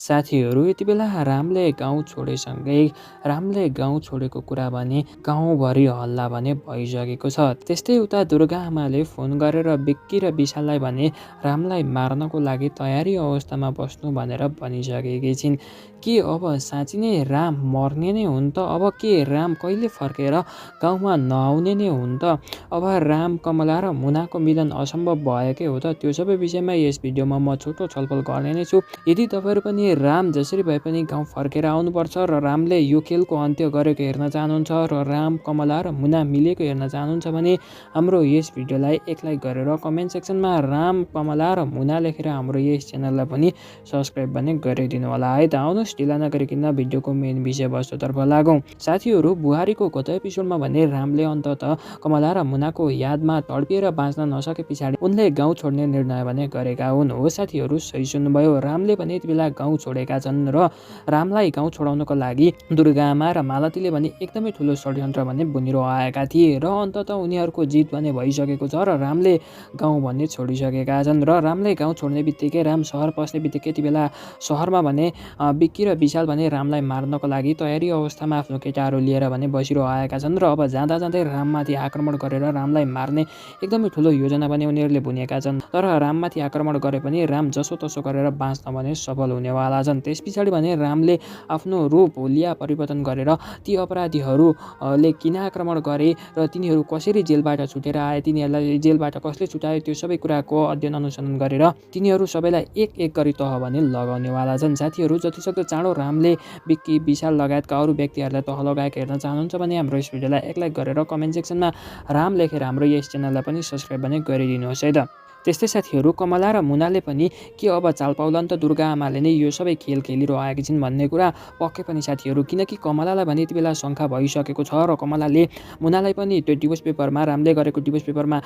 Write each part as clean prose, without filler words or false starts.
साथीहरू यति बेला रामले गाउँ छोडेसँगै रामले गाउँ छोडेको कुरा भने गाउँभरि हल्ला भने भइसकेको छ। त्यस्तै उता दुर्गा आमाले फोन गरेर बिक्की र विशाललाई भने रामलाई मार्नको लागि तयारी अवस्थामा बस्नु भनेर भनिसकेकी छिन्। के अब साँच्ची नै राम मर्ने नै हुन् त? अब के राम कहिले फर्केर गाउँमा नआउने नै हुन् त? अब राम, कमला र मुनाको मिलन असम्भव भएकै हो त? त्यो सबै विषयमा यस भिडियोमा म छोटो छलफल गर्ने नै छु। यदि तपाईँहरू पनि राम जसरी भए पनि गाउँ फर्केर आउनुपर्छ र रामले यो खेलको अन्त्य गरेको हेर्न चाहनुहुन्छ र राम, कमला र मुना मिलेको हेर्न चाहनुहुन्छ भने हाम्रो यस भिडियोलाई एक लाइक गरेर कमेन्ट सेक्सनमा राम, कमला र मुना लेखेर हाम्रो यस च्यानललाई पनि सब्सक्राइब भने गरिदिनु होला है त। आउनुहोस् ढिला नगरिकन भिडियोको मेन विषयवस्तुतर्फ लागौँ। साथीहरू, बुहारीको गत एपिसोडमा भने रामले अन्ततः कमला र मुनाको यादमा तडपिएर बाँच्न नसके पछाडि उनले गाउँ छोड्ने निर्णय भने गरेका हुन्। हो साथीहरू, सही सुन्नुभयो। रामले भने यति बेला गाउँ छोडेका छन् र रामलाई गाउँ छोडाउनको लागि दुर्गा आमा र मालतीले भने एकदमै ठुलो षड्यन्त्र भने बुनिरहेका थिए र अन्ततः उनीहरूको जित भने भइसकेको छ र रामले गाउँ भन्ने छोडिसकेका छन् र रामले गाउँ छोड्ने बित्तिकै राम सहर पस्ने बित्तिकै यति बेला सहरमा भने बिक्की र विशाल भने रामलाई मार्नको लागि तयारी अवस्थामा आफ्नो केटाहरू लिएर भने बसिरहेका छन् र अब जाँदा जाँदै राममाथि आक्रमण गरेर रामलाई मार्ने एकदमै ठुलो योजना भने उनीहरूले बुनेका छन्। तर राममाथि आक्रमण गरे पनि राम जसोतसो गरेर बाँच्न भने सफल हुनेवाला छन्। त्यस पछाडि भने रामले आफ्नो रूप हुलिया परिवर्तन गरेर ती अपराधीहरूले किन आक्रमण गरे र तिनीहरू कसरी जेलबाट छुटेर आए, तिनीहरूलाई जेलबाट कसले छुटायो, त्यो सबै कुराको अध्ययन अनुसन्धान गरेर तिनीहरू सबैलाई एक एक गरी तह भने लगाउनेवाला छन्। साथीहरू, जतिसक्दो चाँडो रामले बिक्की, विशाल लगायतका अरू व्यक्तिहरूलाई तह लगाएको हेर्न चाहनुहुन्छ भने हाम्रो यस भिडियोलाई एक लाइक गरेर कमेन्ट सेक्सनमा राम लेखेर हाम्रो यस च्यानललाई पनि सब्सक्राइब भने गरिदिनुहोस् है त। त्यस्तै साथीहरू, कमला र मुनाले पनि के अब चाल पाउलान् त दुर्गा आमाले नै यो सबै खेल खेलिरहेकी छिन् भन्ने कुरा पक्कै पनि साथीहरू, किनकि कमलालाई भने यति बेला शङ्का भइसकेको छ र कमलाले मुनालाई पनि त्यो डिभोर्स पेपरमा रामले गरेको डिभोर्स पेपरमा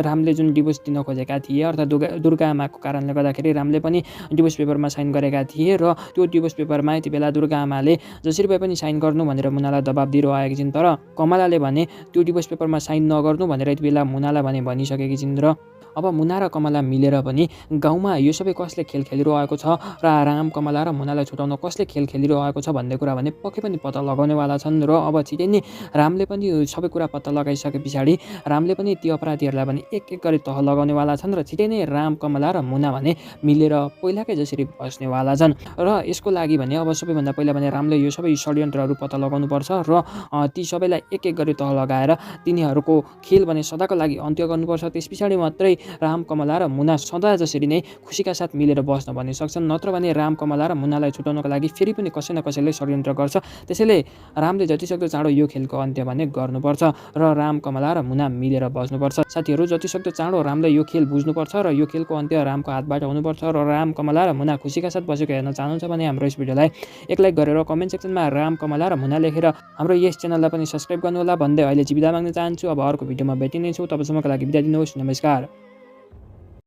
रामले जुन डिभोर्स दिन खोजेका थिए अर्थात् दुर्गा आमाको कारणले गर्दाखेरि रामले पनि डिभोर्स पेपरमा साइन गरेका थिए र त्यो डिभोर्स पेपरमा यति बेला दुर्गा आमाले जसरी भए पनि साइन गर्नु भनेर मुनालाई दबाब दिइरहेकी छिन्। तर कमलाले भने त्यो डिभोर्स पेपरमा साइन नगर्नु भनेर यति बेला मुनालाई भने भनिसकेकी छिन् र अब मुना र कमला मिलेर पनि गाउँमा यो सबै कसले खेल खेलिरहेको छ र राम, कमला र मुनालाई छुटाउन कसले खेल खेलिरहेको छ भन्ने कुरा भने पक्कै पनि पत्ता लगाउनेवाला छन् र अब छिटै नै रामले पनि सबै कुरा पत्ता लगाइसके पछाडि रामले पनि ती अपराधीहरूलाई भने एक एक गरी तह लगाउनेवाला छन् र छिटै नै राम, कमला र मुना भने मिलेर पहिलाकै जसरी बस्नेवाला छन्। र यसको लागि भने अब सबैभन्दा पहिला भने रामले यो सबै षड्यन्त्रहरू पत्ता लगाउनुपर्छ र ती सबैलाई एक एक गरी तह लगाएर तिनीहरूको खेल भने सदाको लागि अन्त्य गर्नुपर्छ। त्यस पछाडि मात्रै राम, कमला र मुना सदा जसरी नै खुसीका साथ मिलेर बस्न भन्ने सक्छन्। नत्र भने राम, कमला र मुनालाई छुटाउनको लागि फेरि पनि कसै न कसैले षड्यन्त्र गर्छ। त्यसैले रामले जतिसक्दो चाँडो यो खेलको अन्त्य भने गर्नुपर्छ र राम, कमला र मुना मिलेर बस्नुपर्छ। साथीहरू, जतिसक्दो चाँडो रामले यो खेल बुझ्नुपर्छ र यो खेलको अन्त्य रामको हातबाट हुनुपर्छ र राम, कमला र मुना खुसीका साथ बसेको हेर्न चाहनुहुन्छ भने हाम्रो यस भिडियोलाई एक लाइक गरेर कमेन्ट सेक्सनमा राम, कमला र मुना लेखेर हाम्रो यस च्यानललाई पनि सब्सक्राइब गर्नुहोला भन्दै अहिले चाहिँ बिदा माग्न चाहन्छु। अब अर्को भिडियोमा भेटिनेछौँ। तबसम्मको लागि बिदा दिनुहोस्। नमस्कार।